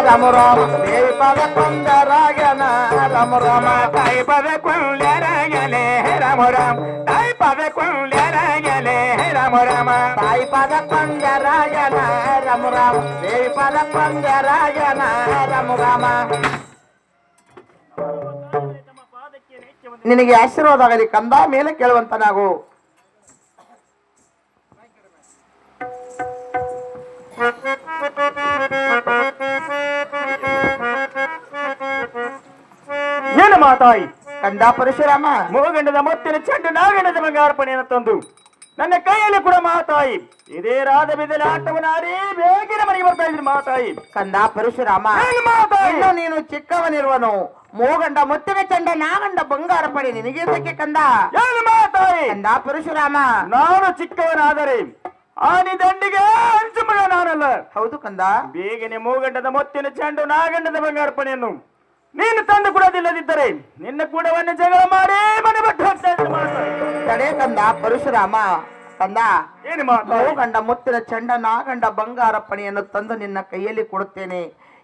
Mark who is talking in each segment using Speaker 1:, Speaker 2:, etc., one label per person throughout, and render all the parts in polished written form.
Speaker 1: ರಾಮ ರಾಮ ದೇವಿ ಪದ ಕೊಂದರಾಗನ ರಾಮ ರಾಮ
Speaker 2: ತಾಯಿ ಪದ ಕೊಂದರಾಗನೆ ರಾಮ ರಾಮ ತಾಯಿ ಪದ ಕೊಂದರಾಗನೆ ರಾಮ ರಾಮ
Speaker 1: ತಾಯಿ ಪದ ಕೊಂದರಾಗನ ರಾಮ ರಾಮ ದೇವಿ ಪದ ಕೊಂದರಾಗನ ರಾಮ ರಾಮ ನಿನಗೆ ಆಶೀರ್ವಾದ ಆಗಲಿ ಕಂದ ಮೇಲೆ ಕೇಳುವಂತ ನಾವು
Speaker 2: ಏನು ಮಾತಾಯಿ
Speaker 1: ಕಂದ ಪರಶುರಾಮ
Speaker 2: ಮೋಗಂಡದ ಮುತ್ತಿನ ಚೆಂಡು ನಾಗಂಡದ ಬಂಗಾರ್ಪಣೆಯನ್ನು ತಂದು ನನ್ನ ಕೈಯಲ್ಲಿ ಕೂಡ ಮಾತಾಯಿ ಇದೇ ರಾಧ ಬಿದ್ದಲೆ ಆಟವನ್ನು ಆಡಿ ಬೇಗನೆ ಮನೆಗೆ ಬರ್ತಾ ಇದ್ರಿ ಮಾತಾಯಿ
Speaker 1: ಕಂದ ಪರಶುರಾಮ
Speaker 2: ಮಾತಾಯಿ
Speaker 1: ನೀನು ಚಿಕ್ಕವನಿರುವನು ಮೋಗಂಡ ಮುತ್ತಿನ ಚಂಡ ನಾಗಂಡ ಬಂಗಾರ ಪಡಿ ನಿನಗೆ ಇದಕ್ಕೆ ಕಂದ
Speaker 2: ಏನು ಮಾತಾಯಿ
Speaker 1: ಕಂದ ಪರಶುರಾಮ
Speaker 2: ನಾನು ಚಿಕ್ಕವನಾದರೆ ಆನಿ ದಂಡಿಗೆ ಅಂಚು ಮಗ ನಾನಲ್ಲ
Speaker 1: ಹೌದು ಕಂದ
Speaker 2: ಬೇಗನೆ ಮೂಗಂಡದ ಮುತ್ತಿನ ಚೆಂಡು ನಾಗಂಡದ ಬಂಗಾರ್ಪಣೆಯನ್ನು ನೀನು ತಂದು ಕೊಡೋದಿಲ್ಲದಿದ್ದರೆ ನಿನ್ನ ಕೂಡ ಒಂದು ಜಗಳ ಮಾಡಿ ಮನೆ ಬಿಟ್ಟು ಹೋಗ್ತಾ ಇದ್ರು ಮಾತಾಯಿ
Speaker 1: ತಡೆ ಕಂದ ಪರಶುರಾಮ ಕಂದ
Speaker 2: ಏನು ಮಾತಾಯಿ
Speaker 1: ಮೋಗಂಡ ಮುತ್ತಿನ ಚಂಡ ನಾಗಂಡ ಬಂಗಾರ ಪಣಿಯನ್ನು ತಂದು ನಿನ್ನ ಕೈಯಲ್ಲಿ ಕೊಡುತ್ತೇನೆ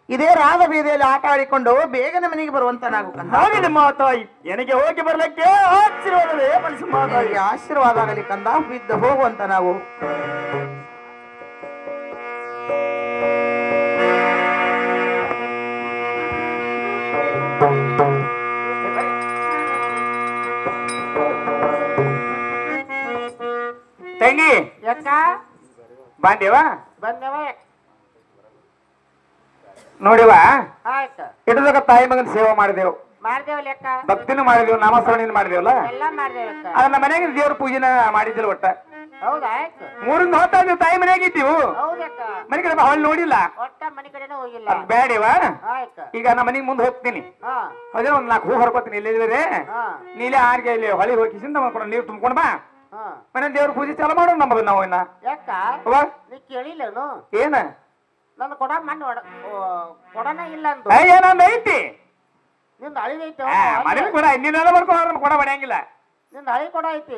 Speaker 1: ಇದೇ ರಾಗ ಬೀದಿಯಲ್ಲಿ ಆಟ ಆಡಿಕೊಂಡು ಬೇಗನೆ ಮನೆಗೆ ಬರುವಂತ ನಾವು ಕಂದ
Speaker 2: ಹಾಗೆ ಮಾತಾಯಿ ನನಗೆ ಹೋಗಿ ಬರ್ಲಿಕ್ಕೆ ಆಶೀರ್ವಾದವೇ ಮನಸ್ಸು ಮಾತಾಯಿ
Speaker 1: ಆಶೀರ್ವಾದ ಆಗಲಿ ಕಂದ ಬಿದ್ದು ಹೋಗುವಂತ ನಾವು
Speaker 2: ತಂಗಿ
Speaker 1: ಯಾಕ
Speaker 2: ಬಾಂದೇವಾ
Speaker 1: ಬಂದವ
Speaker 2: ನೋಡಿವ
Speaker 1: ಆಯ್ತು
Speaker 2: ಇಡದಾಗ ತಾಯಿ ಮಗನ ಸೇವೆ ಮಾಡಿದೆವು
Speaker 1: ಮಾಡ್ದೇವ ಲೆಕ್ಕ
Speaker 2: ಭಕ್ತಿನೂ ಮಾಡಿದೆವು ನಾಮಸ್ಮರಣೆಯನ್ನು ಮಾಡಿದೆವಲ್ಲ
Speaker 1: ಎಲ್ಲ ಮಾಡ್ದೇವ ಲೆಕ್ಕ
Speaker 2: ಅದನ್ನ ಮನೆಗೆ ದೇವ್ರ ಪೂಜೆನ ಮಾಡಿದ್ದಿಲ್ಲ ಒಟ್ಟ
Speaker 1: ಹೌದಾ ಆಯ್ತು
Speaker 2: ಮೂರಿಂದ ಹೊತ್ತ ನೀವು ತಾಯಿ ಮನೆಯಾಗ ಇದ್ದೀವು
Speaker 1: ಹೌದಕ್ಕ
Speaker 2: ಮನೆ ಕಡೆ ಅವಳು ನೋಡಿಲ್ಲ
Speaker 1: ಒಟ್ಟ ಮನೆ ಕಡೆನೂ ಹೋಗಿಲ್ಲ
Speaker 2: ಬೇಡಿವ
Speaker 1: ಆಯ್ತು
Speaker 2: ಈಗ ನಾ ಮನೆಗೆ ಮುಂದೆ ಹೋಗ್ತೀನಿ
Speaker 1: ಹಾ
Speaker 2: ಅದೇ ಒಂದ್ 4 ಹೂ ಹೊರ್ಕೋತೀನಿ ಇಲ್ಲಿದ್ರೆ
Speaker 1: ಹಾ
Speaker 2: ನೀಲೇ ಆರ್ಗೆ ಇಲ್ಲಿ ಹೊಳಿ ಹೋಗಿಸಿಂದ ಮಾಡ್ಕೊಂಡು ನೀರು ತುಂಬ್ಕೊಂಡ್ ಬಾ
Speaker 1: ಹಾ
Speaker 2: ಮನೆ ದೇವ್ರ ಪೂಜೆ ಚಾಲು ಮಾಡೋಣ ನಮ್ಮದು ನಾವು ಇನ್ನ
Speaker 1: ಯಾಕ
Speaker 2: ಅವ್ವ,
Speaker 1: ನೀ ಕೇಳಿಲ್ಲನು
Speaker 2: ಏನ
Speaker 1: ನನ್ನ ಕೊಡ ಮಣ್ಣು ಕೊಡನ ಇಲ್ಲ ಅಂದು
Speaker 2: ಏನಂದ ಐತಿ
Speaker 1: ನಿಂದ ಹಳಿದೈತೆ
Speaker 2: ಮನೆ ಕೂಡ ಇನ್ನೇನೆಲ್ಲ ಬರ್ಕೊಂಡು ಕೊಡ ಬಡಿಯಂಗಿಲ್ಲ
Speaker 1: ನಿಂದ ಹಳಿ ಕೊಡ ಐತಿ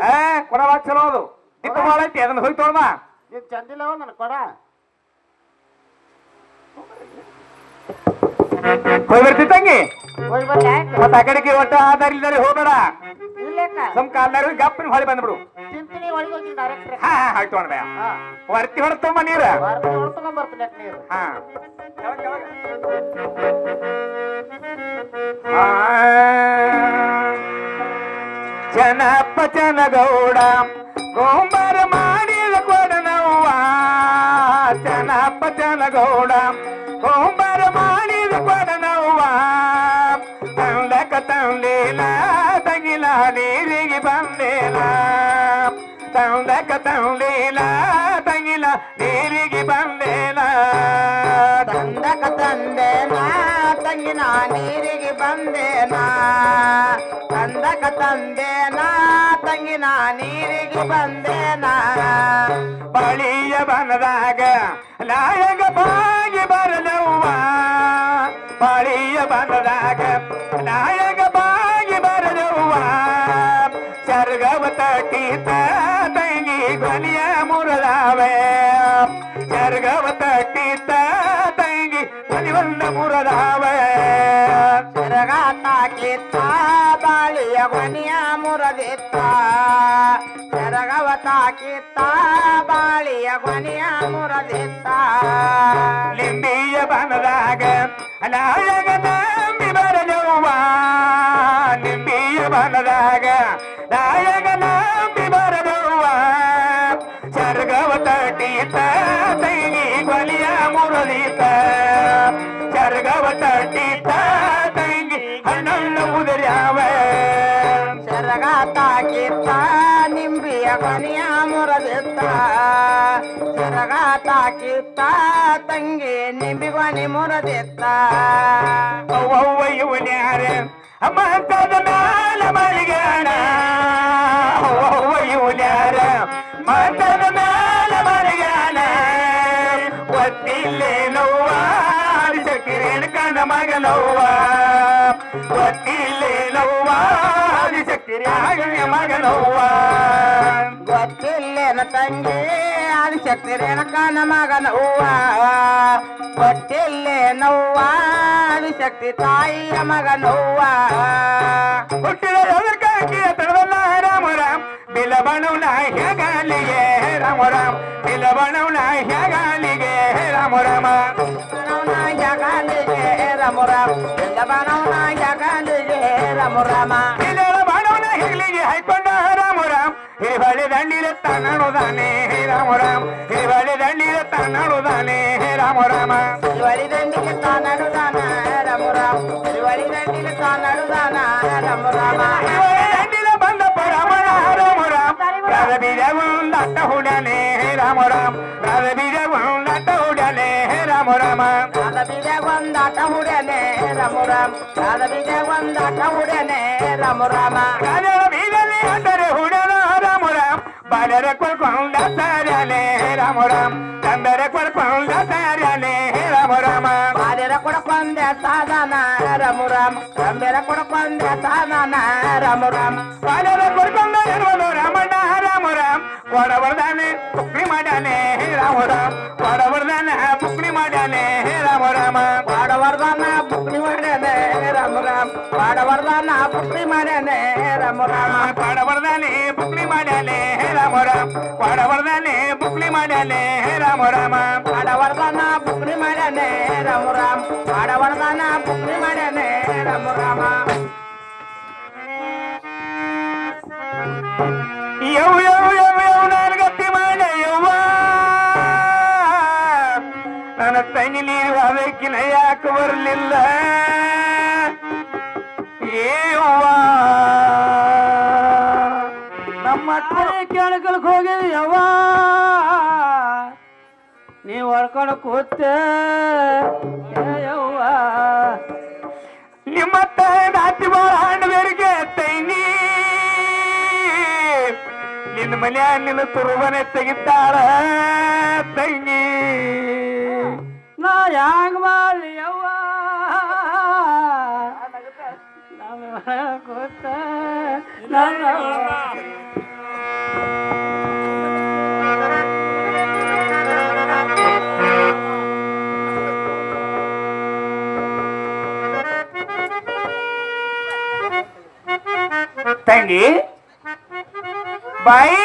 Speaker 2: ಕೊಡ ಬಾಳ ಚಲೋ ಅದು ಇತ್ತು ಬಾಳ ಐತಿ ಅದನ್ನ ಹೋಗಿ ತೊಳ್ದ
Speaker 1: ನಿನ್ ಚಂದಿಲ್ಲವ ನನ್ನ ಕೊಡ
Speaker 2: ಹೋಗಿ ಬರ್ತಿ ತಂಗಿ
Speaker 1: ಹೋಗಿ ಬರ್ಲಿ ಆಯ್ತು
Speaker 2: ಮತ್ತ ಆ ಕಡೆಗೆ ಒಟ್ಟ ಆಧಾರ ಇಲ್ದಾರೆ ಹೋಗ್ಬೇಡ
Speaker 1: ಇಲ್ಲೇಕ
Speaker 2: ಸಮ್ ಕಾಲ್ದಾರ ಗಪ್ಪನ ಹೊಳಿ ಬಂದ್ಬಿಡು
Speaker 1: ತಿಂತೀನಿ ಒಳಗೆ ಹೋಗಿ ಡೈರೆಕ್ಟ್
Speaker 2: ಹಾ ಹಾಕಿ ತೊಗೊಂಡ
Speaker 1: ಹಾ
Speaker 2: ವರ್ತಿ ಹೊಡ್ತೊಂಬ ನೀರ
Speaker 1: ಹೊಡ್ಕೊಂಡ್ ಬರ್ತೀನಿ ಯಾಕೆ ನೀರು
Speaker 2: ಹಾ ಜನಪ್ಪ ಜನಗೌಡ ಗೋಂಬರ ಮಾಡಿದ ಕೊಡನವ್ವ ಜನಪ್ಪ ಜನಗೌಡ ಗೋಂಬರ ಮಾಡಿದ ಕೊಡನವ್ವ ತಂದಕ ತಂದೇಲ ತಗಿಲ ನೀರಿಗೆ ಬಂದೇಲ ತಂದಕ ತಂದೇಲ ತಗಿಲ ನೀರಿಗೆ ಬಂದೇಲ
Speaker 1: ತಂದಕ ತಂದೇನಾ ತಂಗಿನ ನೀರಿಗೆ ಬಂದೇನಾ ತಂದಕ ತಂದೇನಾ ತಂಗಿನ ನೀರಿಗೆ ಬಂದೇನಾ
Speaker 2: ಬಳಿಯ ಬನದಾಗ ನಾಯಕ ಬಾಗಿ ಬರಲವ್ವ ಬಳಿಯ ಬನದಾಗ ನಾಯಕ ಬಾಗಿ ಬರಲವ್ವ ಚರ್ಗವ ತಟ್ಟಿತ ತಂಗಿ ಧ್ವನಿಯ ಮುರದಾವೆ ಚರ್ಗವ ತಟ್ಟಿತ ತಂಗಿ ಧ್ವನಿವನ್ನ ಮುರದಾವೆ
Speaker 1: ಸರಗ ತಾಕಿತ್ತ ಬಾಳಿಯ ಕೊನೆಯ ಮುರದಿತ್ತ ಸರಗವ ತಾಕಿತ್ತ ಬಾಳಿಯ ಕೊನೆಯ ಮುರದಿತ್ತ
Speaker 2: ಲಿಂಬಿಯ ಬನದಾಗ ನಾಯಕ ನಂಬಿ ಬರಲವ್ವ ಲಿಂಬಿಯ ಬನದಾಗ ನಾಯಕ ನಂಬಿ ಬರಲವ್ವ ಚರ್ಗವ ತಟ್ಟಿತ ತಂಗಿ ಬಲಿಯ ಮುರದಿತ ಚರ್ಗವ ತಟ್ಟಿತ ತಂಗಿ ಹಣ್ಣನ್ನು ಉದರ್ಯಾವ
Speaker 1: ಸರಗ ತಾಕಿತ್ತ ನಿಂಬಿಯ ಕೊನೆಯ ಮುರದಿತ್ತ ಸರಗ ತಾಕಿತ್ತ ತಂಗಿ ನಿಂಬಿಗೊನಿ ಮುರದಿತ್ತ
Speaker 2: ಅವ್ವ ಇವನ್ಯಾರ ಮಂತದ ಮ್ಯಾಲ ಮಳಿಗಾಣ ಅವ್ವ ಇವನ್ಯಾರ ಮಂತದ ಮ್ಯಾಲ ಮಳಿಗಾಣ ಒತ್ತಿಲ್ಲೇನವ್ವ ಆದಿಶಕ್ತಿರೇಣ ಕಣ್ಣ ಮಗನವ್ವ ಒತ್ತಿಲ್ಲೇನವ್ವ ಆದಿಶಕ್ತಿರೇಣ ಮಗನವ್ವ
Speaker 1: ಗೊತ್ತಿಲ್ಲೇನ ತಂಗಿ ಆದಿಶಕ್ತಿ ರೇಣುಕನ ಮಗನವ್ವ ಗೊತ್ತಿಲ್ಲೇನವ್ವ ಆದಿಶಕ್ತಿ ತಾಯಿಯ ಮಗನವ್ವ
Speaker 2: ಹುಟ್ಟಿದ ಎದರ್ಕಾಕಿಯ ತಡವಲ್ಲ ರಾಮ ರಾಮ್ ಬಿಲಬಣವನ ಹೆಗಾಲಿಗೆ ರಾಮ ರಾಮ್ ಬಿಲಬಣವನ ಹೆಗಾಲಿಗೆ ರಾಮ ರಾಮ
Speaker 1: ಜಗಾಲಿಗೆ ರಾಮ ರಾಮ ಬಿಲಬಣವನ ಜಗಾಲಿಗೆ ರಾಮ ರಾಮ
Speaker 2: ಬಿಲಬಣವನ ಹೆಗಲಿಗೆ ಹಾಯ್ಕೊಂಡ ರಾಮ ರಾಮ್ ಹಿರಿಬಳಿ ದಂಡಿರ ತನ್ನಡುದಾನೆ ರಾಮ ರಾಮ್ ಹಿರಿಬಳಿ ದಂಡಿರ ತನ್ನಡುದಾನೆ ರಾಮ ರಾಮ
Speaker 1: ಶಿವಳಿ ದಂಡಿಗೆ ತಾನಡುದಾನ ರಾಮ ರಾಮ ಶಿವಳಿ ದಂಡಿಗೆ ತಾನಡುದಾನ ರಾಮ ರಾಮ
Speaker 2: ದಂಡಿಲ ಬಂದಪ್ಪ ರಾಮನ ರಾಮ ರಾಮ್ ರಾಧ ಬೀಜ ಒಂದಟ್ಟ ಹುಡನೆ ರಾಮ ರಾಮ್ ರಾಧ ಬೀಜ ಒಂದಟ್ಟ ಹುಡನೆ ರಾಮ ರಾಮ
Speaker 1: ರಾಧ ಬೀಜ ಒಂದಾಟ ಹುಡನೆ ರಾಮ ರಾಮ ರಾಧ ಬೀಜ ಒಂದಾಟ ಹುಡನೆ ರಾಮ ರಾಮ
Speaker 2: ರಾಜರ ಬೀಜಲ್ಲಿ ಅಂದರೆ ಹುಡನ ರಾಮ ರಾಮ್ ಬಾಲರ ಕೊಡ್ಕೊಂಡ ಸಾರ್ಯಾನೆ ರಾಮ ರಾಮ್ ತಂದರ ಕೊಡ್ಕೊಂಡ ಸಾರ್ಯಾನೆ ರಾಮ ರಾಮ
Speaker 1: ಬಾಲೆರ ಕೊಡಕೊಂಡೆ ಸಾಧನ ರಾಮ ರಾಮ ತಂದೆರ ಕೊಡಕೊಂಡೆ ಸಾಧನ ರಾಮ ರಾಮ
Speaker 2: ಬಾಲರ ಕೊಡ್ಕೊಂಡ ಇರುವುದು ರಾಮಣ್ಣ ರಾಮ ರಾಮ್ ಕೊಡಬರ್ದಾನೆ ಪುಕ್ರಿ ಮಾಡ್ಯಾನೆ ರಾಮ ರಾಮ್ ಕೊಡಬರ್ದಾನ ಪುಕ್ರಿ ಮಾಡ್ಯಾನೆ ರಾಮ ರಾಮ
Speaker 1: ಪಾಡವರ್ಧನ ಪುಕ್ರಿ ಮಾಡ್ಯಾನೆ ರಾಮ ರಾಮ ಪಾಡವರ್ಧನ ಪುಕ್ರಿ ಮಾಡ್ಯಾನೆ ರಾಮ ರಾಮ
Speaker 2: ಪಾಡಬರ್ದಾನೆ ಪುಕ್ರಿ ಮಾಡ್ಯಾನೆ ರಾಮ ರಾಮ್ ಪಾಡಬರ್ದಾನೆ ಪುಕ್ರಿ ಮಾಡ್ಯಾನೆ ರಾಮ ರಾಮ
Speaker 1: ಪಾಡವರ್ಧನ ಪುಕ್ರಿ ಮಾಡ್ಯಾನೆ ರಾಮ ರಾಮ ಪಾಡವರ್ಧನ ಪುಕ್ರಿ ಮಾಡ್ಯಾನೆ ರಾಮ ರಾಮ
Speaker 2: ಯವ್ ಯವ್ ಯವ್ ಯವ್ ನಾನು ಗಟ್ಟಿ ಮಾಡ ಯವ್ವ ನನ್ನ ತಂಗಿ ನೀರು ಅದಕ್ಕಿನ ಯಾಕೆ ಬರಲಿಲ್ಲ ಏವ್ವ
Speaker 3: ನಮ್ಮ ಅಕ್ಕನೇ ಕೇಳಕಲ್ಕ್ ಹೋಗಿದ್ವಿ ಯವ್ವ ನೀವು ಹೊಡ್ಕೊಂಡು ಕೂತೆ ಯವ್ವ
Speaker 2: ನಿಮ್ಮ ನಾತಿ ಬಾಳ ಹಣ್ಣು ಬೇರಿಗೆ ತಂಗಿ ನಿನ್ನ ಮನ್ಯ ನಿನ್ನ ತುರುಬನೆ ತೆಗಿತಾಳ ತಂಗಿ
Speaker 3: ನಾ ಹ್ಯಾಂಗ ಮಾಡಲಿ ಯವ್ವ ನಾನು ಕೂತ
Speaker 2: ತಂಗಿ ಬಾಯಿ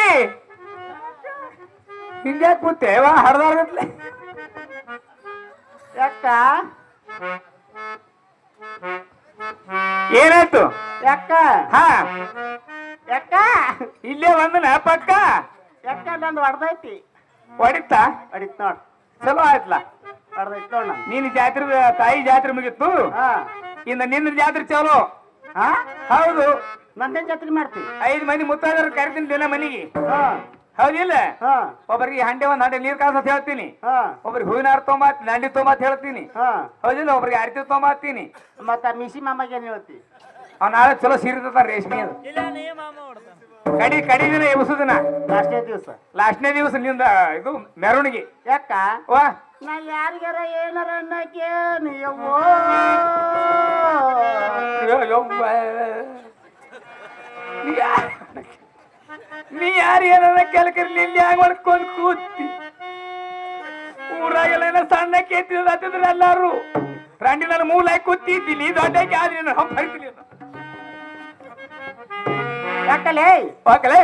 Speaker 2: ಹಿಂಗ್ಯಾಕ್ ಕೂತೇವ ಹರ್ದಾರ್ಗತ್ಲೆ
Speaker 1: ಯಾಕ
Speaker 2: ಏನಾಯ್ತು
Speaker 1: ಯಾಕ
Speaker 2: ಹಾ
Speaker 1: ಯಾಕ
Speaker 2: ಇಲ್ಲೇ ಬಂದನ ಪಕ್ಕ
Speaker 1: ಯಾಕ ನಂದು ಹೊಡ್ದೈತಿ
Speaker 2: ಹೊಡಿತಾ
Speaker 1: ಹೊಡಿತ್ ನೋಡ್
Speaker 2: ಚಲೋ ಆಯ್ತಲ್ಲ
Speaker 1: ಹೊಡ್ದೈತಿ ನೋಡ್ ನಂದು.
Speaker 2: ನೀನ್ ಜಾತ್ರೆ ತಾಯಿ ಜಾತ್ರೆ ಮುಗಿತ್ತು
Speaker 1: ಹಾ
Speaker 2: ಇನ್ನ ನಿನ್ನ ಜಾತ್ರೆ ಚಲೋ
Speaker 1: ಹಾ
Speaker 2: ಹೌದು
Speaker 1: ನಂದೇನ್ ಜಾತ್ರೆ ಮಾಡ್ತಿ
Speaker 2: 5 ಮಂದಿ ಮುತ್ತಾದ್ರು ಕರಿತೀನಿ ದಿನ ಮನೆಗೆ
Speaker 1: ಹಾ
Speaker 2: ಹೌದಿಲ್ಲ
Speaker 1: ಹಾ
Speaker 2: ಒಬ್ಬರಿಗೆ ಹಂಡೆ ಒಂದ್ ಹಂಡೆ ನೀರ್ ಕಾಸತ್ ಹೇಳ್ತೀನಿ
Speaker 1: ಹಾ
Speaker 2: ಒಬ್ರಿಗೆ ಹೂವಿನ ಹಾರ ತೊಂಬತ್ ದಂಡಿ ತೊಂಬತ್ ಹೇಳ್ತೀನಿ
Speaker 1: ಹಾ
Speaker 2: ಹೌದಿಲ್ಲ ಒಬ್ರಿಗೆ ಅರಿತಿ ತೊಂಬತ್ತೀನಿ
Speaker 1: ಮತ್ತ ಮಿಸಿ ಮಾಮಗೆ ಏನ್ ಹೇಳ್ತಿ
Speaker 2: ಅವ್ನ ನಾಳೆ ಚಲೋ ಸೀರಿದ ರೇಷ್ಮೆ ಅದು ಕಡಿ ದಿನ ಎಬ್ಸುದಿನ
Speaker 1: ಲಾಸ್ಟ್ನೇ ದಿವಸ
Speaker 2: ಲಾಸ್ಟ್ನೇ ದಿವಸ ನಿಂದ ಇದು ಮೆರವಣಿಗೆ
Speaker 1: ಯಾಕ
Speaker 2: ವಾ
Speaker 1: ನಾ ಯಾರಿಗಾರ ಏನಾರ ಅನ್ನಕ್ಕೆ ನೀವೋ
Speaker 2: ಯವ್ವ. ನೀ ಯಾರು ಏನಾರ ಕೆಲಕರಿ ಇಲ್ಲಿ ಹ್ಯಾಂಗ ಮಾಡ್ಕೊಂಡ್ ಕೂತಿ ಊರಾಗೆಲ್ಲ ಏನೋ ಸಣ್ಣ ಕೇತಿದ್ರೆ ಎಲ್ಲಾರು ರಂಡಿ ನಾನು ಮೂಲಾಗಿ ಕೂತಿದ್ದೀನಿ ದೊಡ್ಡಕ್ಕೆ ಆದ್ರೆ ನಾನು ಹರಿತೀನಿ
Speaker 1: ಯಾಕಲೇ
Speaker 2: ಓಕಲೇ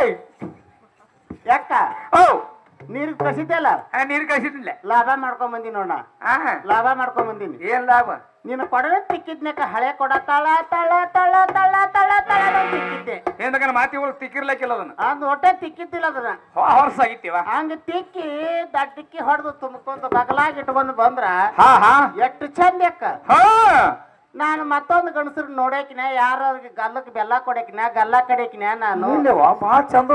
Speaker 1: ಯಾಕ
Speaker 2: ಓ
Speaker 1: ನೀರ್ ಕಸಿದ್ದಲ್ಲ
Speaker 2: ನೀರು ಕಳಿಸಿದ್ದಿಲ್ಲ
Speaker 1: ಲಾಭ ಮಾಡ್ಕೊಂಡ್ ಬಂದಿ ನೋಡ ಲಾಭ ಮಾಡ್ಕೊಂಡ್ ಬಂದಿನಿ
Speaker 2: ಏನ್ ಲಾಭ
Speaker 1: ನೀನು ಕೊಡವೆ ತಿಕ್ಕಿದ್ನಕ ಹಳೆ ಕೊಡ ತಳ ತಳ ತಳ ತಳ ತಳ ತಳ ಅಂತ ತಿಕ್ಕಿದ್ದೆ
Speaker 2: ಏನ್ ಮಾತಿಗಳು ತಿಕ್ಕಿರ್ಲಕ್ಕಿಲ್ಲ ಅದನ್ನ
Speaker 1: ಅಂದ್ ಹೊಟ್ಟೆ ತಿಕ್ಕಿದ್ದಿಲ್ಲ ಅದನ್ನ
Speaker 2: ಹೊರಸ ಆಗಿತ್ತೀವ
Speaker 1: ಹಂಗ ತಿಕ್ಕಿ ದಡ್ಡಿಕ್ಕಿ ಹೊಡೆದು ತುಂಬ್ಕೊಂತ ಬಗಲಾಗಿ ಇಟ್ಕೊಂಡ್ ಬಂದ್ರ
Speaker 2: ಹಾ ಹಾ
Speaker 1: ಎಷ್ಟು ಚಂದ ಯಾಕ
Speaker 2: ಹಾ
Speaker 1: ನಾನು ಮತ್ತೊಂದು ಗಂಡಸರು ನೋಡಕಿನ ಯಾರ ಗಲ್ಲಕ್ ಬೆಲ್ಲ ಕೊಡಕಿನ ಗಲ್ಲ ಕಡೆಕಿನ ನಾನು
Speaker 2: ಭಾಳ ಚಂದ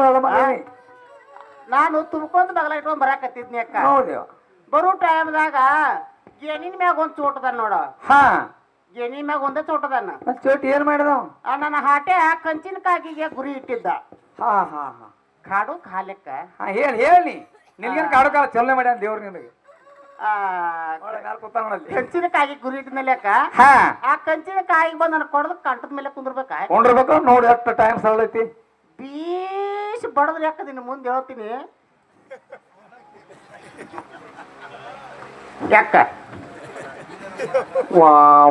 Speaker 1: ನಾನು ತುಂಬ್ಕೊಂತ ಬಗಲ ಇಟ್ಕೊಂಡ್ ಬರಾಕತ್ತಿದ್ನಿ ಅಕ್ಕ
Speaker 2: ಹೌದೇವ
Speaker 1: ಬರೋ ಟೈಮ್ದಾಗ ಗೆಣಿನ ಮ್ಯಾಗ ಒಂದ್ ಚೋಟದ ನೋಡ
Speaker 2: ಹಾ
Speaker 1: ಗೆಣಿ ಮ್ಯಾಗ ಒಂದೇ ಚೋಟದನ್ನ
Speaker 2: ಚೋಟಿ ಏನ್ ಮಾಡಿದವ
Speaker 1: ನನ್ನ ಹಾಟೆ ಕಂಚಿನ ಕಾಗಿಗೆ ಗುರಿ ಇಟ್ಟಿದ್ದ
Speaker 2: ಹಾ ಹಾ ಹಾ
Speaker 1: ಕಾಡು ಕಾಲಕ್ಕ
Speaker 2: ಹಾ ಹೇಳಿ ನಿನ್ಗೇನ್ ಕಾಡು ಕಾಲ ಚಲನೆ ಮಾಡ್ಯಾನ ದೇವ್ರ ನಿನಗೆ
Speaker 1: ಕಂಚಿನ ಕಾಗಿ ಗುರಿ ಇಟ್ಟಿದ್ಮೇಲೆ ಅಕ್ಕ
Speaker 2: ಹಾ
Speaker 1: ಆ ಕಂಚಿನ ಕಾಯಿಗೆ ಬಂದ್ ನನ್ ಕೊಡದ ಕಂಟದ ಮೇಲೆ ಕುಂದ್ರಬೇಕ
Speaker 2: ಕೊಂಡಿರ್ಬೇಕು ನೋಡಿ ಎಷ್ಟು ಟೈಮ್ ಸರಳೈತಿ
Speaker 3: ಬೀಸ್ ಬಡದ್ರೆ ಯಾಕದಿನ ಮುಂದೆ ಹೇಳ್ತೀನಿ
Speaker 2: ಯಾಕ ವಾ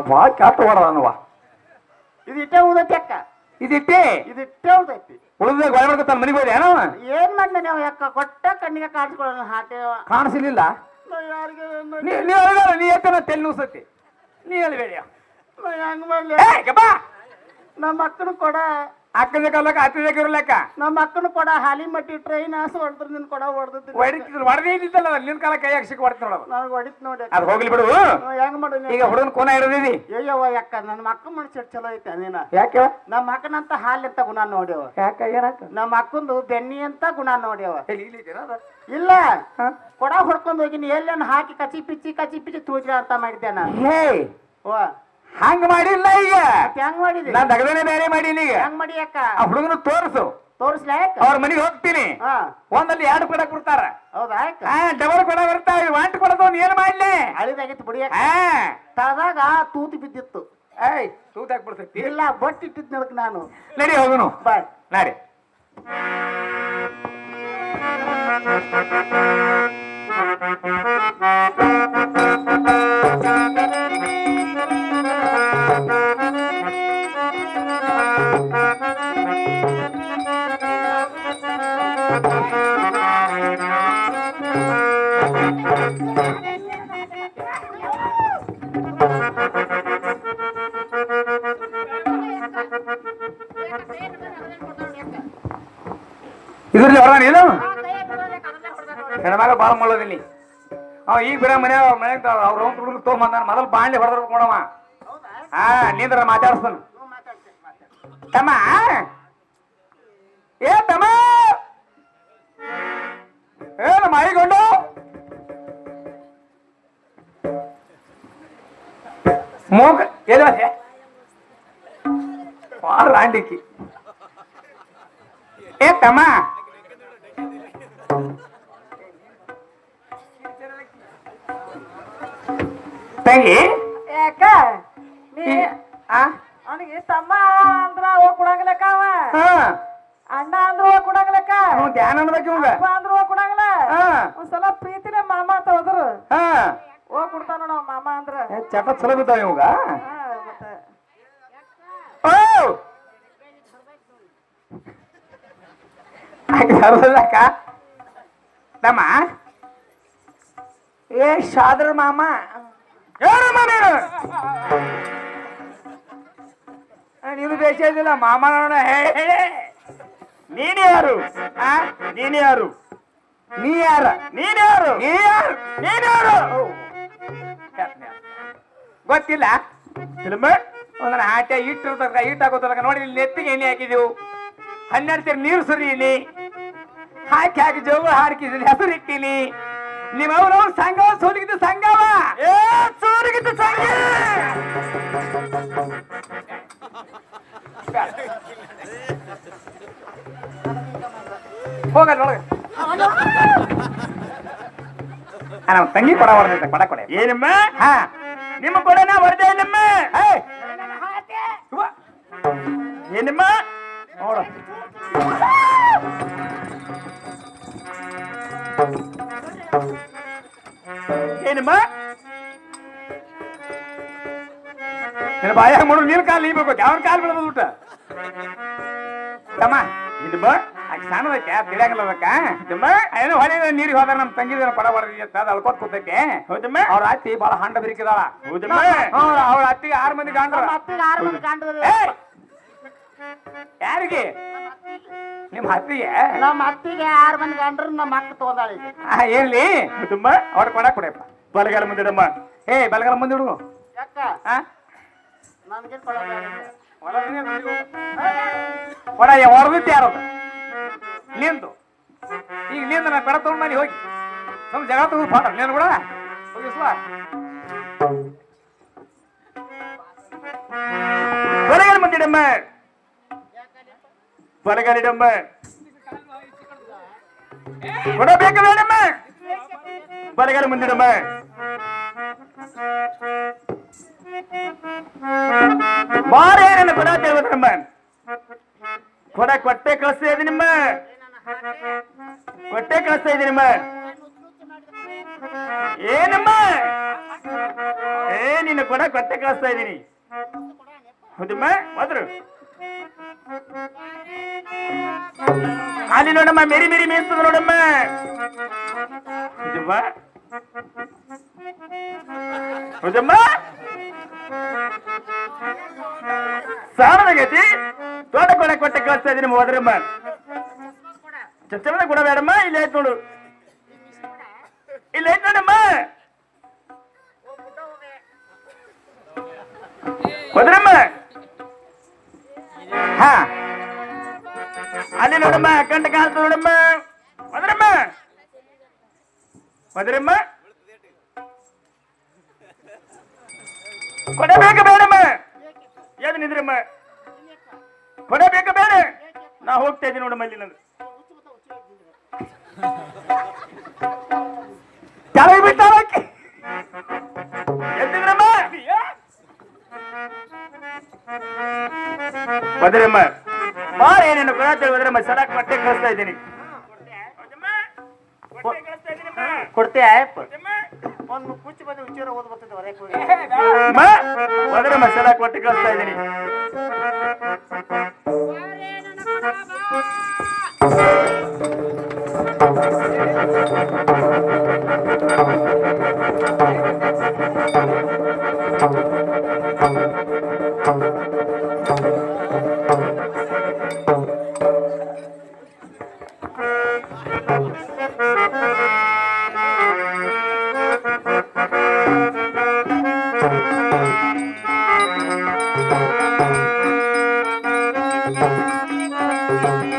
Speaker 2: ಭಾಳ ಕೆಟ್ಟ ಹೊಡದನವ
Speaker 3: ಇದು ಇಟ್ಟೆ ಉದೈತಿ ಅಕ್ಕ
Speaker 2: ಇದಿಟ್ಟೆ
Speaker 3: ಇದು ಇಟ್ಟೆ ಉದೈತಿ
Speaker 2: ಉಳಿದ ಗೋಳೆ ಮಾಡ್ಕೊತಾನ ಮನೆಗೆ ಹೋದೆ ಏನವ
Speaker 3: ಏನ್ ಮಾಡ್ದೆ ನೀವು ಯಾಕ ಕೊಟ್ಟ ಕಣ್ಣಿಗೆ ಕಾಣಿಸ್ಕೊಳ್ಳೋಣ ಹಾಟೆ
Speaker 2: ಕಾಣಿಸಲಿಲ್ಲ
Speaker 3: ಯಾರಿಗೆ
Speaker 2: ನೀ ಹೇಳಿದ ನೀ ಯಾಕನ ತೆಲ್ ನುಸತಿ ನೀ ಹೇಳ್ಬೇಡಿ
Speaker 3: ಹೆಂಗ್ ಮಾಡ್ಲಿ ನಮ್ಮ ಅಕ್ಕನು ಕೊಡ
Speaker 2: ಅಕ್ಕದ ಕಾಲಕ್ಕೆ ಹತ್ತಿದಕ್ಕೆ ಇರ್ಲಕ್ಕ
Speaker 3: ನಮ್ಮ ಅಕ್ಕನು ಕೊಡ ಹಾಲಿ ಮಟ್ಟಿ ಟ್ರೈನ್ ಹಾಸು ಹೊಡೆದ್ರೆ ನಿನ್ ಕೊಡ ಹೊಡೆದಿತ್ತು
Speaker 2: ಹೊಡೆದೇ ಇದ್ದಿದ್ದಲ್ಲ ನಿನ್ ಕಾಲ ಕೈ ಹಾಕ್ಸಿಕ್ ಹೊಡ್ತ ನೋಡೋದು
Speaker 3: ನನಗೆ ಹೊಡಿತ್ ನೋಡಿ
Speaker 2: ಅದು ಹೋಗ್ಲಿ ಬಿಡು
Speaker 3: ಹೆಂಗ್ ಮಾಡು
Speaker 2: ಈಗ ಹುಡುಗನ ಕೋನ ಹಿಡಿದಿದಿ
Speaker 3: ಅಯ್ಯವ್ವ ಯಾಕ ನನ್ನ ಅಕ್ಕ ಮನುಷ್ಯ ಚಲೋ ಐತೆ ನೀನ
Speaker 2: ಯಾಕೆ
Speaker 3: ನಮ್ಮ ಅಕ್ಕನಂತ ಹಾಲ್ ಅಂತ ಗುಣ ನೋಡ್ಯವ
Speaker 2: ಯಾಕ ಏನಾಕ
Speaker 3: ನಮ್ಮ ಅಕ್ಕಂದು ಬೆನ್ನಿ ಅಂತ ಗುಣ ನೋಡ್ಯವ
Speaker 2: ಇಲ್ಲಿದ್ದೇನ
Speaker 3: ಇಲ್ಲ ಕೊಡ ಹೊಡ್ಕೊಂಡ್ ಹೋಗಿನಿ ಎಲ್ಲೇನು ಹಾಕಿ ಕಚಿ ಪಿಚ್ಚಿ ತೂಜ್ರ ಅಂತ ಮಾಡಿದ್ದೆ ನಾನು
Speaker 2: ಹೇ
Speaker 3: ಓ
Speaker 2: ಹಂಗ ಮಾಡಿಲ್ಲ ಈಗ
Speaker 3: ಹೆಂಗ್ ಮಾಡಿದಿ
Speaker 2: ನಾನ್ ದಗದನೆ ಬೇರೆ ಮಾಡೀನಿ ಈಗ
Speaker 3: ಹೆಂಗ್ ಮಾಡಿ ಅಕ್ಕ
Speaker 2: ಆ ಹುಡುಗನ ತೋರ್ಸು
Speaker 3: ತೋರಿಸ್ಲಾ ಯಾಕ
Speaker 2: ಅವ್ರ ಮನೆಗೆ ಹೋಗ್ತೀನಿ
Speaker 3: ಹಾ
Speaker 2: ಒಂದಲ್ಲಿ 2 ಕೊಡ ಕೊಡ್ತಾರ
Speaker 3: ಹೌದಾ ಯಾಕ
Speaker 2: ಡಬಲ್ ಕೊಡ ಬರ್ತಾವ ವಾಂಟ್ ಕೊಡದವ್ ಏನ್ ಮಾಡ್ಲಿ
Speaker 3: ಹಳಿದಾಗಿತ್ತು ಬಿಡಿ
Speaker 2: ಹಾ
Speaker 3: ತಳದಾಗ ತೂತು ಬಿದ್ದಿತ್ತು
Speaker 2: ಏಯ್ ತೂತಾಕ್ ಬಿಡ್ತೈತಿ
Speaker 3: ಇಲ್ಲ ಬಟ್ ಇಟ್ಟಿದ್ ನಡಕ್ ನಾನು
Speaker 2: ನಡಿ ಹೋಗುನು
Speaker 3: ಬಾಯ್
Speaker 2: ನಡಿ ಇದ್ರಲ್ಲಿ ಹೊರಗಾನ ಏನು ಹೆಣ್ಮಗ ಬಾಳ ಮಾಡೋದಿಲ್ಲಿ ಅವ ಈಗ ಬಿಡ ಮನ್ಯಾಗ ಅವ್ರ ಹುಡುಗ ತೊಗೊಂಬಂದ ಮೊದಲು ಬಾಣ್ಲಿ ಹೊಡೆದ್ರ ಕೊಡವ ಹಾ ನಿಂದ್ರ ಮಾತಾಡ್ಸ್ತಾನ ತಮ್ಮ ಏ ತಮ್ಮ ಏನು ಮಾಯಿಗೊಂಡು ಮೂಗ ಎಲ್ಲ ಬಾಳ ರಾಂಡಿಕಿ ಏ ತಮ್ಮ ತಂಗಿ
Speaker 3: ಯಾಕ ನೀ ಅವನಿಗೆ ತಮ್ಮ ಅಂದ್ರ ಹೋಗ್ ಕೊಡಂಗಿಲ್ಲಕ್ಕ ಅವ ಅಣ್ಣ ಅಂದ್ರ ಹೋಗ್ ಕೊಡಂಗಿಲ್ಲಕ್ಕ
Speaker 2: ಧ್ಯಾನ ಅನ್ಬೇಕು ಇವಾಗ
Speaker 3: ಅಪ್ಪ ಅಂದ್ರ ಹೋಗ್ ಕೊಡಂಗಿಲ್ಲ ಒಂದ್ಸಲ ಪ್ರೀತಿನೇ ಮಾಮ ಅಂತ ಹೋದ್ರು ಹೋಗ್ ಕೊಡ್ತಾನ ನೋಡ ಮಾಮ ಅಂದ್ರ
Speaker 2: ಚಟ ಚಲೋ ಬಿದ್ದಾವ ಇವಾಗ
Speaker 3: ಮತ್ತೆ
Speaker 2: ಅಕ್ಕ ತಮ್ಮ ಏ ಶಾದ್ರ ಮಾಮ ಯಾರಮ್ಮ ನೀನು ಬೇಸಿದಿಲ್ಲ ಮಾಮ ನೀನ್ ಯಾರು ನೀನ್ ಯಾರು ನೀ ಯಾರ ನೀನ್ ಯಾರು ನೀ ಯಾರು ನೀನ್ ಯಾರು ಗೊತ್ತಿಲ್ಲ ಒಂದರ ಆಟೆ ಇಟ್ಟಿರ್ತಕ್ಕ ಇಟ್ಟು ಹಾಕೋತಕ್ಕ ನೋಡಿ ಇಲ್ಲಿ ನೆತ್ತಿಗೆ ಎಣ್ಣೆ ಹಾಕಿದೆವು 12 ಸೇರಿ ನೀರು ಸುರಿಯೀನಿ ಹಾಕಿ ಜೋಗ ಹಾಕಿದ್ದೀನಿ ಹೆಸರು ಇಟ್ಟೀನಿ ನಿಮ್ಮವ್ರು ಸಂಘವ ಸೋರಿಗಿದ್ದು ಸಂಘವ ಸೋರಿಗಿದ್ದು ಸಂಘ ಹೋಗಲ್ವೊಳಗೆ ನಮ್ಮ ತಂಗಿ ಕೊಡ ಹೊಡೆದೈತೆ ಕೊಡ ಕೊಡೆ ಏನಮ್ಮ ಹಾ ನಿಮ್ಮ ಕೊಡನ ಹೊಡೆದೇ ನಮ್ಮ ಏನಮ್ಮ ನೋಡ ಏನಮ್ಮ ನಿನ್ನ ಬಾಯಾಗ ಮಾಡು ನೀನ್ ಕಾಲು ನೀಬೇಕು ಯಾವನ್ ಕಾಲು ಬಿಡೋದು ಊಟ ತಮ್ಮ ಇಲ್ಲಮ್ಮ ಆಕೆ ಸಣ್ಣದಕ್ಕೆ ತಿಳಿಯಂಗಿಲ್ಲದಕ್ಕ ಏನೋ ಹೊಳೆ ನೀರಿಗೆ ಹೋದ ನಮ್ಮ ತಂಗಿದ ಪಡ ಹೊಡೆದಿ ಅಂತ ಅಳ್ಕೋತ್ ಕೂತೈತೆ ಹೌದಮ್ಮ ಅವ್ರ ಅತ್ತಿ ಬಹಳ ಹಂಡ ಬಿರಿಕಿದಾಳ ಹೌದಮ್ಮ ಅವ್ರ ಅತ್ತಿಗೆ 6 ಮಂದಿ ಗಂಡ್ರ ಯಾರಿಗೆ ನಿಮ್ಮ ಅತ್ತಿಗೆ
Speaker 3: ನಮ್ಮ ಅತ್ತಿಗೆ 6 ಮಂದಿ ಗಂಡ್ರು ನಮ್ಮ ಅಕ್ಕ ತಗೊಂಡಾಳಿ
Speaker 2: ಏನ್ಲಿ ತುಂಬ ಅವ್ರ ಕೊಡ ಕೊಡಪ್ಪ ಬಲಗಾಲ ಮುಂದಿಡಮ್ಮ ಏ ಬಲಗಾಲ ಮುಂದಿಡು
Speaker 3: ಯಾಕ ನನಗೆ
Speaker 2: ಕೊಡ ಹೊರದಿತ್ತು ಯಾರದ ನಿಂದು ಈಗ ನಿಂದ ನಾ ಕೊಡ ತಗೊಂಡ್ ಮಾಡಿ ಹೋಗಿ ಸ್ವಲ್ಪ ಜಗಳ ತಗೊಂಡು ಪಾಡ ನೀನು ಕೂಡ ಹೋಗಿಸ್ಲ ಬಲಗಾಲ ಮುಂದಿಡಮ್ಮ ಬಲಗಾಲಿಡಮ್ಮ ಕೊಡ ಬೇಕು ಬೇಡಮ್ಮ ಬಲಗಾಲ ಮುಂದಿಡಮ್ಮ ಬಾರ ಏನನ್ನ ಕೊಡ ತೇವದಮ್ಮ ಕೊಡ ಕೊಟ್ಟೆ ಕಳಿಸ್ತಾ ಇದೀನಿ ಕಳಿಸ್ತಾ ಇದ್ದೀನಿ. ಹೌದಮ್ಮ ಹೋದ್ರು ಅಲ್ಲಿ ನೋಡಮ್ಮ, ಮೇರಿ ಮೇರಿ ಮೇಯ್ತದ ನೋಡಮ್ಮ. ಹೌದಮ್ಮ ಹೌದಮ್ಮ ಸಾಣದಾಗೈತಿ. ದೊಡ್ಡ ಕೊಡೆ ಕೊಟ್ಟೆ ಕಳಿಸ್ತಾ ಇದ್ದೀನಿ ಹೋದ್ರಮ್ಮ. ಚಮಚಮದ ಕೂಡ ಬೇಡಮ್ಮ, ಇಲ್ಲಿ ಆಯ್ತು ನೋಡು, ಇಲ್ಲಿ ಆಯ್ತು ನೋಡಮ್ಮ. ಹೋದ್ರಮ್ಮ. ಹಾ ಅಲ್ಲಿ ನೋಡಮ್ಮ, ಕಂಡ ಕಾಣ್ತ ನೋಡಮ್ಮ. ಹೋದ್ರಮ್ಮ ಹೋದ್ರಮ್ಮ. ಕೊಡಬೇಕ ಬೇಡಮ್ಮ? ಏನು ನಿಂದ್ರಮ್ಮ, ಕೊಡಬೇಕ ಬೇಡ? ನಾ ಹೋಗ್ತಾ ಇದ್ದೀನಿ ನೋಡಮ್ಮ, ಇಲ್ಲಿ ನಂದು ಕೆಳಗೆ ಬಿಟ್ಟಾಕಿ ಎದ್ದಿದ್ರಮ್ಮ. ಹೋದ್ರಮ್ಮ ಮಾರ ಏನೇನು ಕೊಡತ್ತೇವೆ ಹೋದ್ರಮ್ಮ. ಸಡಕ್ ಬಟ್ಟೆ ಕಳಿಸ್ತಾ ಇದ್ದೀನಿ.
Speaker 4: ಕೊಡ್ತೀಯ ಒಂದು ಕುಚ್ಚು ಬಂದು ಉಚ್ಚೂರ ಓದ್ ಬರ್ತದೆ ಹೊರಗೆ
Speaker 2: ಹೋದ್ರಮ್ಮ ಸಡಕ್ ಬಟ್ಟೆ ಕಳಿಸ್ತಾ ಇದ್ದೀನಿ.